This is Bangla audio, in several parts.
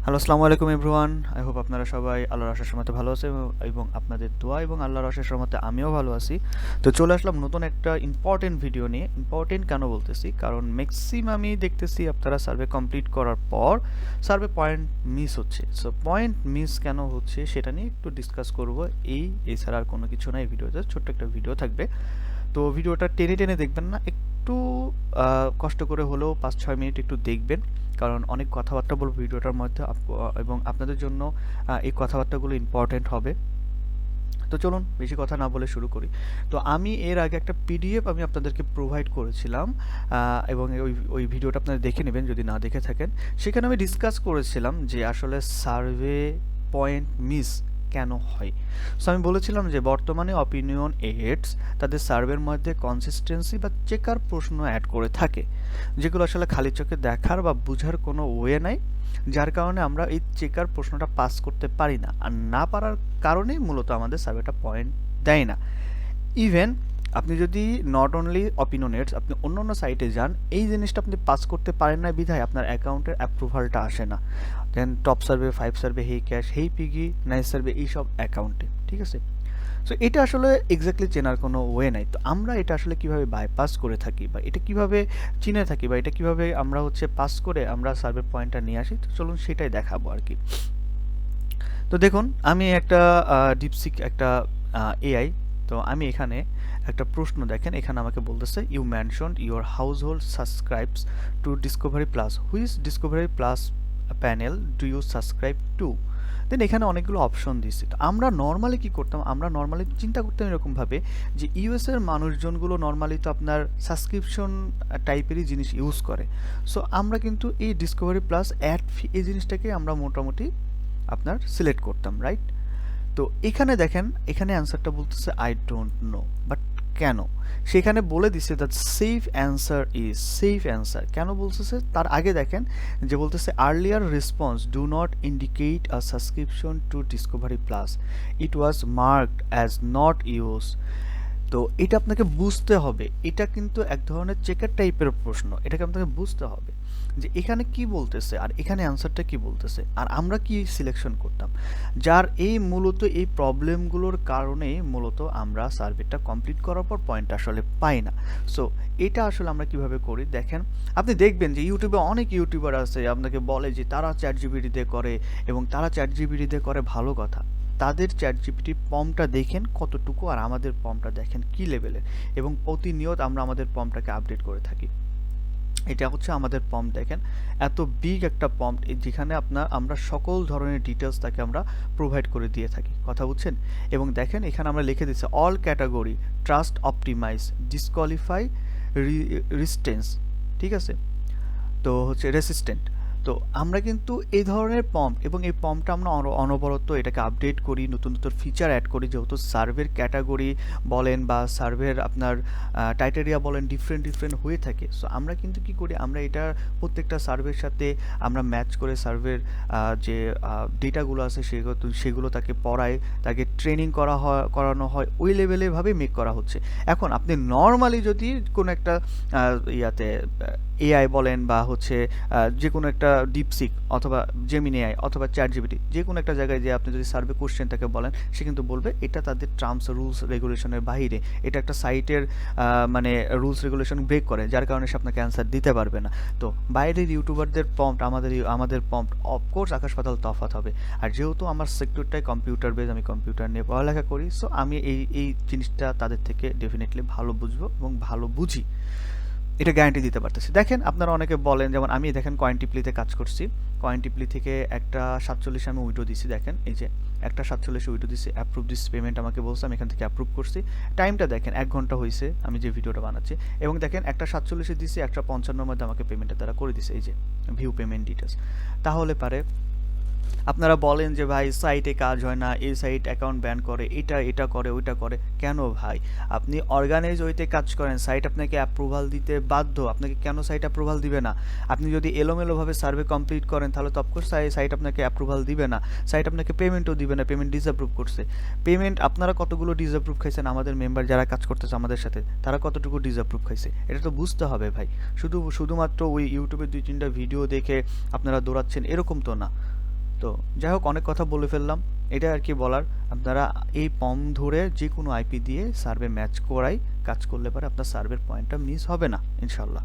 হ্যালো, আসসালামু আলাইকুম এভরিওয়ান। আই হোপ আপনারা সবাই আল্লাহর আশের রহমতে ভালো আছেন এবং আপনাদের দোয়া এবং আল্লাহর আশের রহমতে আমিও ভালো আছি। তো চলে আসলাম নতুন একটা ইম্পর্টেন্ট ভিডিও নিয়ে। ইম্পর্টেন্ট কেন বলতেছি, কারণ ম্যাক্সিমামই দেখতেছি আপনারা সার্ভে কমপ্লিট করার পর সার্ভে পয়েন্ট মিস হচ্ছে। সো পয়েন্ট মিস কেন হচ্ছে সেটা নিয়ে একটু ডিসকাস করব। এছাড়া আর কোনো কিছু না। এই ভিডিওতে ছোট্ট একটা ভিডিও থাকবে। তো ভিডিওটা টেনে টেনে দেখবেন না, একটু কষ্ট করে হলেও 5-6 মিনিট একটু দেখবেন, কারণ অনেক কথাবার্তা বলবো ভিডিওটার মধ্যে এবং আপনাদের জন্য এই কথাবার্তাগুলো ইম্পর্টেন্ট হবে। তো চলুন বেশি কথা না বলে শুরু করি। তো আমি এর আগে একটা পিডিএফ আমি আপনাদেরকে প্রোভাইড করেছিলাম, এবং ওই ভিডিওটা আপনারা দেখে নেবেন যদি না দেখে থাকেন। সেখানে আমি ডিসকাস করেছিলাম যে আসলে সার্ভে পয়েন্ট মিস কেন হয়। সো আমি বলেছিলাম যে বর্তমানে অপিনিয়ন এডস তাদের সার্ভের মধ্যে কনসিস্টেন্সি বা চেকার প্রশ্ন অ্যাড করে থাকে, যেগুলো আসলে খালি চোখে দেখার বা বুঝার কোনো ওয়ে নাই, যার কারণে আমরা এই চেকার প্রশ্নটা পাস করতে পারি না। আর না পারার কারণেই মূলত আমাদের সার্ভেটা পয়েন্ট দেয় না। ইভেন আপনি যদি নট অনলি অপিনিয়নেটস, আপনি অন্য অন্য সাইটে যান, এই জিনিসটা আপনি পাস করতে পারেন না বিধায় আপনার অ্যাকাউন্টের অ্যাপ্রুভালটা আসে না। দেন টপ সার্ভে, 5 সার্ভে, হেই ক্যাশ, হেই পিগি, নাইস সার্ভে, এইসব অ্যাকাউন্টে, ঠিক আছে? সো এটা আসলে এক্স্যাক্টলি চেনার কোনো ওয়ে নাই। তো আমরা এটা আসলে কিভাবে বাইপাস করে থাকি, বা এটা কিভাবে চিনে থাকি, বা এটা কিভাবে আমরা পাস করে আমরা সার্ভে পয়েন্টটা নিয়ে আসি, তো চলুন সেটাই দেখাবো আর কি। তো দেখুন, আমি একটা ডিপসিক একটা এআই, তো আমি এখানে একটা প্রশ্ন দেখেন, এখানে আমাকে বলতেছে you mentioned your household subscribes to Discovery plus, which Discovery plus panel do you subscribe to. Then এখানে অনেকগুলো অপশন দিচ্ছে। তো আমরা নর্মালি কি করতাম, আমরা নর্মালি চিন্তা করতাম এরকমভাবে যে ইউএস এর মানুষজনগুলো নর্মালি তো আপনার সাবস্ক্রিপশন টাইপেরই জিনিস ইউজ করে। সো আমরা কিন্তু এই ডিসকভারি প্লাস অ্যাড ফি এই জিনিসটাকে আমরা মোটামুটি আপনার সিলেক্ট করতাম, রাইট? তো এখানে দেখেন, এখানে অ্যান্সারটা বলতেছে আই ডোন্ট নো, বাট কেন সেখানে বলে দিছে that safe answer is safe answer. কেন বলতেছে তার আগে দেখেন যে বলতেছে earlier response do not indicate a subscription to Discovery Plus, it was marked as not use. তো এটা আপনাকে বুঝতে হবে, এটা কিন্তু এক ধরনের চেকার টাইপের প্রশ্ন, এটাকে আপনাকে বুঝতে হবে যে এখানে কি বলতেছে আর এখানে অ্যান্সারটা কি বলতেছে, আর আমরা কি সিলেকশন করতাম, যার এই মূলত এই প্রবলেমগুলোর কারণে মূলত আমরা সার্ভেটা কমপ্লিট করার পর পয়েন্ট আসলে পাই না। সো এটা আসলে আমরা কিভাবে করি দেখেন, আপনি দেখবেন যে ইউটিউবে অনেক ইউটিউবার আছে আপনাকে বলে যে তারা চ্যাট জিপিটি দিয়ে করে, এবং তারা চ্যাট জিপিটি দিয়ে করে ভালো কথা, তাদের চ্যাট জিপিটি পম্পটা দেখেন কতটুকু আর আমাদের পম্পটা দেখেন কি লেভেলের, এবং প্রতিনিয়ত আমরা আমাদের পম্পটাকে আপডেট করে থাকি। এটা হচ্ছে আমাদের পম্প, দেখেন এত বিগ একটা পম্প, যেখানে আমরা সকল ধরনের ডিটেলস তাকে আমরা প্রোভাইড করে দিয়ে থাকি, কথা বুঝছেন? এবং দেখেন এখানে আমরা লিখে দিচ্ছি all category trust optimize disqualify resistance, ঠিক আছে? তো হচ্ছে রেসিস্ট্যান্ট। তো আমরা কিন্তু এই ধরনের পম্প, এবং এই পম্পটা আমরা অনবরত এটাকে আপডেট করি, নতুন নতুন ফিচার অ্যাড করি, যেহেতু সার্ভের ক্যাটাগরি বলেন বা সার্ভের আপনার টাইটেরিয়া বলেন ডিফারেন্ট ডিফারেন্ট হয়ে থাকে। সো আমরা কিন্তু কি করি, আমরা এটা প্রত্যেকটা সার্ভের সাথে আমরা ম্যাচ করে সার্ভের যে ডেটাগুলো আছে সেগুলো তাকে পড়ায়, তাকে ট্রেনিং করানো হয়, ওই লেভেলেভাবে মেক করা হচ্ছে। এখন আপনি নর্মালি যদি কোনো একটা ইয়াতে এআই বলেন বা হচ্ছে যে কোনো একটা ডিপসিক অথবা জেমিনি এআই অথবা চ্যাট জিপিটি, যে কোনো একটা জায়গায় যে আপনি যদি সার্ভে কোশ্চেন তাকে বলেন, সে কিন্তু বলবে এটা তাদের টার্মস রুলস রেগুলেশনের বাইরে, এটা একটা সাইটের মানে রুলস রেগুলেশন ব্রেক করে, যার কারণে সে আপনাকে অ্যান্সার দিতে পারবে না। তো বাইরের ইউটিউবারদের প্রম্পট আমাদের প্রম্পট অফকোর্স আকাশ পাতাল তফাৎ হবে। আর যেহেতু আমার সেক্টরটাই কম্পিউটার বেস, আমি কম্পিউটার নিয়ে পড়ালেখা করি, সো আমি এই জিনিসটা তাদের থেকে ডেফিনেটলি ভালো বুঝবো এবং ভালো বুঝি, এটা গ্যারান্টি দিতে পারতেছি। দেখেন আপনারা অনেকে বলেন, যেমন আমি দেখেন কয়েনটিপ্লিতে কাজ করছি, কয়েনটিপ্লি থেকে একটা 47 আমি উইড্রো দিছি, দেখেন এই যে একটা 47 উইড্রো দিছি, অ্যাপ্রুভ দিস পেমেন্ট আমাকে বলছে, আমি এখান থেকে অ্যাপ্রুভ করছি। টাইমটা দেখেন 1 ঘন্টা হয়েছে আমি যে ভিডিওটা বানাচ্ছি, এবং দেখেন একটা 47 দিছি, 155 মধ্যে আমাকে পেমেন্টটা তারা করে দিছে, এই যে ভিউ পেমেন্ট ডিটেলস। তাহলে পারে আপনারা বলেন যে ভাই সাইটে কাজ হয় না, এই সাইট অ্যাকাউন্ট ব্যান করে, এটা করে ওইটা করে, কেন ভাই? আপনি অর্গানাইজ ওইতে কাজ করেন, সাইট আপনাকে অ্যাপ্রুভাল দিতে বাধ্য, আপনাকে কেন সাইট অ্যাপ্রুভাল দিবে না? আপনি যদি এলোমেলোভাবে সার্ভে কমপ্লিট করেন তাহলে তো অফকোর্স সাইট আপনাকে অ্যাপ্রুভাল দিবে না, সাইট আপনাকে পেমেন্টও দিবে না, পেমেন্ট ডিসঅ্যাপ্রুভ করছে। পেমেন্ট আপনারা কতগুলো ডিসঅ্যাপ্রুভ খাইছেন, আমাদের মেম্বার যারা কাজ করতেছে আমাদের সাথে তারা কতটুকু ডিসঅ্যাপ্রুভ খাইছে, এটা তো বুঝতে হবে ভাই। শুধুমাত্র ওই ইউটিউবে 2-3টা ভিডিও দেখে আপনারা দৌড়াচ্ছেন এরকম তো না, তো যাই হোক, অনেক কথা বলে ফেললাম, এটা আর কি বলার। আপনারা এই পম ধরে যে কোনো আইপি দিয়ে সার্ভে ম্যাচ করাই কাজ করলে পরে আপনার সার্ভের পয়েন্টটা মিস হবে না ইনশাল্লাহ।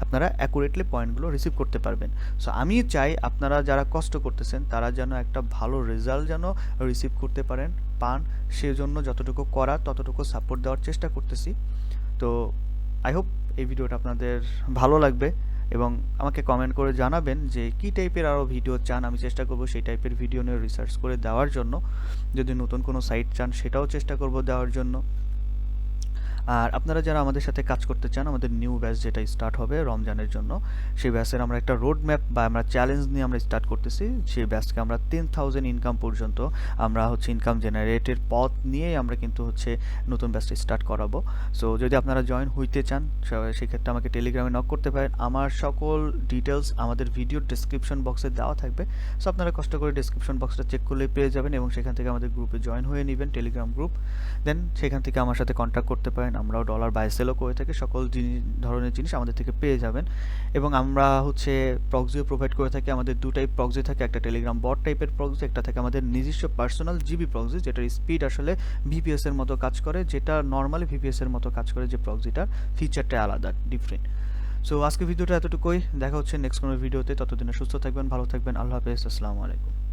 আপনারা অ্যাকুরেটলি পয়েন্টগুলো রিসিভ করতে পারবেন। সো আমি চাই আপনারা যারা কষ্ট করতেছেন তারা যেন একটা ভালো রেজাল্ট যেন রিসিভ করতে পান, সেজন্য যতটুকু করা ততটুকু সাপোর্ট দেওয়ার চেষ্টা করতেছি। তো আই হোপ এই ভিডিওটা আপনাদের ভালো লাগবে এবং আমাকে কমেন্ট করে জানাবেন যে কী টাইপের আরও ভিডিও চান। আমি চেষ্টা করব সেই টাইপের ভিডিও নিয়ে রিসার্চ করে দেওয়ার জন্য। যদি নতুন কোনো সাইট চান সেটাও চেষ্টা করব দেওয়ার জন্য। আর আপনারা যারা আমাদের সাথে কাজ করতে চান, আমাদের নিউ ব্যাচ যেটা স্টার্ট হবে রমজানের জন্য, সেই ব্যাচের আমরা একটা রোড ম্যাপ বা আমরা চ্যালেঞ্জ নিয়ে আমরা স্টার্ট করতেছি। সেই ব্যাচকে আমরা 10,000 ইনকাম পর্যন্ত আমরা ইনকাম জেনারেটের পথ নিয়েই আমরা কিন্তু নতুন ব্যাচটা স্টার্ট করাবো। সো যদি আপনারা জয়েন হইতে চান সেক্ষেত্রে আমাকে টেলিগ্রামে নক করতে পারেন। আমার সকল ডিটেলস আমাদের ভিডিওর ডেসক্রিপশন বক্সে দেওয়া থাকবে। সো আপনারা কষ্ট করে ডেসক্রিপশন বক্সটা চেক করলেই পেয়ে যাবেন এবং সেখান থেকে আমাদের গ্রুপে জয়েন হয়ে নেবেন, টেলিগ্রাম গ্রুপ। দেন সেখান থেকে আমার সাথে কন্ট্যাক্ট করতে পারেন। আমরাও ডলার বাই সেলও করে থাকি, সকল ধরনের জিনিস আমাদের থেকে পেয়ে যাবেন। এবং আমরা প্রক্সিও প্রোভাইড করে থাকি। আমাদের দু টাইপ প্রক্সি থাকে, একটা টেলিগ্রাম বট টাইপের প্রক্সি, একটা থাকে আমাদের নিজস্ব পার্সোনাল জিবি প্রক্সি, যেটার স্পিড ভিপিএস এর মতো কাজ করে, যেটা নর্মালি ভিপিএস এর মতো কাজ করে, যে প্রক্সিটার ফিচারটা আলাদা, ডিফারেন্ট। সো আজকে ভিডিওটা এতটুকুই, দেখা হচ্ছে নেক্সট কোনো ভিডিওতে। ততদিনে সুস্থ থাকবেন, ভালো থাকবেন, আল্লাহ হাফেজ, আসসালামু আলাইকুম।